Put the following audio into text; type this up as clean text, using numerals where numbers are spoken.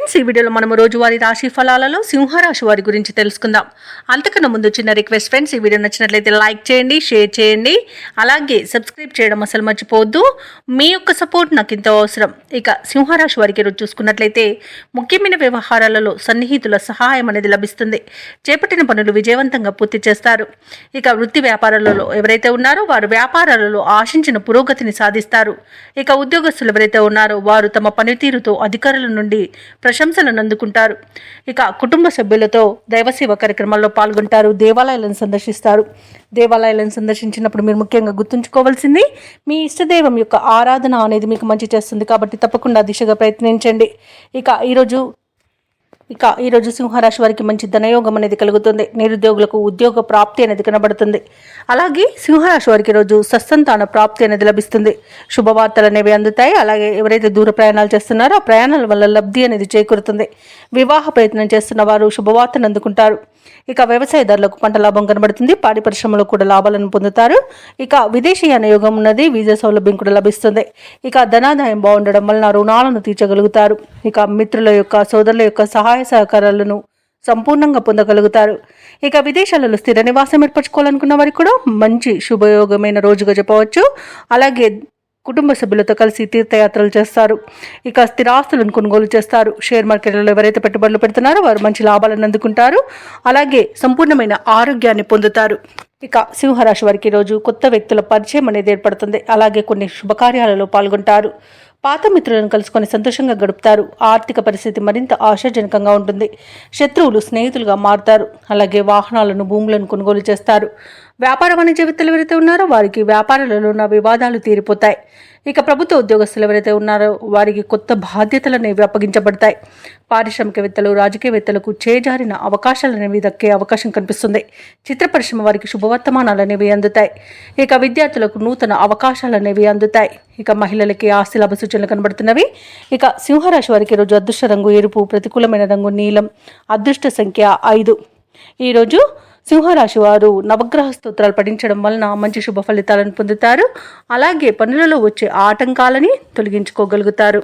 Friends, ఈ వీడియోలో మనము రోజువారీ రాశి ఫలాలలో సింహరాశి వారి గురించి తెలుసుకుందాం. అంతకన్నా ముందు చిన్న రిక్వెస్ట్ ఫ్రెండ్స్, ఈ వీడియో నచ్చినట్లయితే లైక్ చేయండి, షేర్ చేయండి, అలాగే సబ్స్క్రైబ్ చేయడం అసలు మర్చిపోవద్దు. మీ యొక్క సపోర్ట్ నాకు ఎంతో అవసరం. ఇక సింహరాశి వారికి ఈరోజు చూసుకున్నట్లయితే ముఖ్యమైన వ్యవహారాలలో సన్నిహితుల సహాయం అనేది లభిస్తుంది. చేపట్టిన పనులు విజయవంతంగా పూర్తి చేస్తారు. ఇక వృత్తి వ్యాపారాలలో ఎవరైతే ఉన్నారో వారు వ్యాపారాలలో ఆశించిన పురోగతిని సాధిస్తారు. ఇక ఉద్యోగస్తులు ఎవరైతే ఉన్నారో వారు తమ పనితీరుతో అధికారుల నుండి ప్రశంసలను అందుకుంటారు. ఇక కుటుంబ సభ్యులతో దైవసేవ కార్యక్రమాల్లో పాల్గొంటారు. దేవాలయాలను సందర్శిస్తారు. దేవాలయాలను సందర్శించినప్పుడు మీరు ముఖ్యంగా గుర్తుంచుకోవాల్సింది మీ ఇష్టదైవం యొక్క ఆరాధన అనేది మీకు మంచి చేస్తుంది. కాబట్టి తప్పకుండా దిశగా ప్రయత్నించండి. ఈరోజు సింహరాశి వారికి మంచి ధనయోగం అనేది కలుగుతుంది. నిరుద్యోగులకు ఉద్యోగ ప్రాప్తి అనేది కనబడుతుంది. అలాగే సింహరాశి వారికి ఈరోజు సత్సంతాన ప్రాప్తి అనేది లభిస్తుంది. శుభవార్తలు అనేవి అందుతాయి. అలాగే ఎవరైతే దూర ప్రయాణాలు చేస్తున్నారో ఆ ప్రయాణాల వల్ల లబ్ధి అనేది చేకూరుతుంది. వివాహ ప్రయత్నం చేస్తున్న వారు శుభవార్తను అందుకుంటారు. ఇక వ్యవసాయదారులకు పంట లాభం కనబడుతుంది. పాడి పరిశ్రమలో కూడా లాభాలను పొందుతారు. ఇక విదేశీయాన యోగం ఉన్నది. వీసా సౌలభ్యం కూడా లభిస్తుంది. ఇక ధనాదాయం బాగుండడం వలన రుణాలను తీర్చగలుగుతారు. ఇక మిత్రుల యొక్క సోదరుల యొక్క సహాయ సహకారాలను సంపూర్ణంగా పొందగలుగుతారు. ఇక విదేశాలలో స్థిర నివాసం ఏర్పరచుకోవాలనుకున్న వారికి కూడా మంచి శుభయోగమైన రోజుగా చెప్పవచ్చు. అలాగే కుటుంబ సభ్యులతో కలిసి తీర్థయాత్రలు చేస్తారు. ఇక స్థిరాస్తులను కొనుగోలు చేస్తారు. షేర్ మార్కెట్లలో ఎవరైతే పెట్టుబడులు పెడుతున్నారో వారు మంచి లాభాలను అందుకుంటారు. అలాగే సంపూర్ణమైన ఆరోగ్యాన్ని పొందుతారు. ఇక సింహరాశి వారికి ఈరోజు కొత్త వ్యక్తుల పరిచయం అనేది ఏర్పడుతుంది. అలాగే కొన్ని శుభకార్యాలలో పాల్గొంటారు. పాత మిత్రులను కలుసుకొని సంతోషంగా గడుపుతారు. ఆర్థిక పరిస్థితి మరింత ఆశాజనకంగా ఉంటుంది. శత్రువులు స్నేహితులుగా మారుతారు. అలాగే వాహనాలను భూములను కొనుగోలు చేస్తారు. వ్యాపార వాణిజ్య వేత్తలు ఎవరైతే ఉన్నారో వారికి వ్యాపారాలలో ఉన్న వివాదాలు తీరిపోతాయి. ఇక ప్రభుత్వ ఉద్యోగస్తులు ఎవరైతే ఉన్నారో వారికి కొత్త బాధ్యతలు అనేవి అప్పగించబడతాయి. పారిశ్రామికవేత్తలు రాజకీయవేత్తలకు చేజారిన అవకాశాలు అనేవి దక్కే అవకాశం కనిపిస్తుంది. చిత్ర పరిశ్రమ వారికి శుభవర్తమానాలు అనేవి అందుతాయి. ఇక విద్యార్థులకు నూతన అవకాశాలు అనేవి అందుతాయి. ఇక మహిళలకి ఆస్తి లాభ సూచనలు కనబడుతున్నవి. ఇక సింహరాశి వారికి ఈరోజు అదృష్ట రంగు ఎరుపు, ప్రతికూలమైన రంగు నీలం, అదృష్ట సంఖ్య 5. ఈరోజు సింహరాశి వారు నవగ్రహ స్తోత్రాలు పఠించడం వలన మంచి శుభ ఫలితాలను పొందుతారు. అలాగే పనులలో వచ్చే ఆటంకాలని తొలగించుకోగలుగుతారు.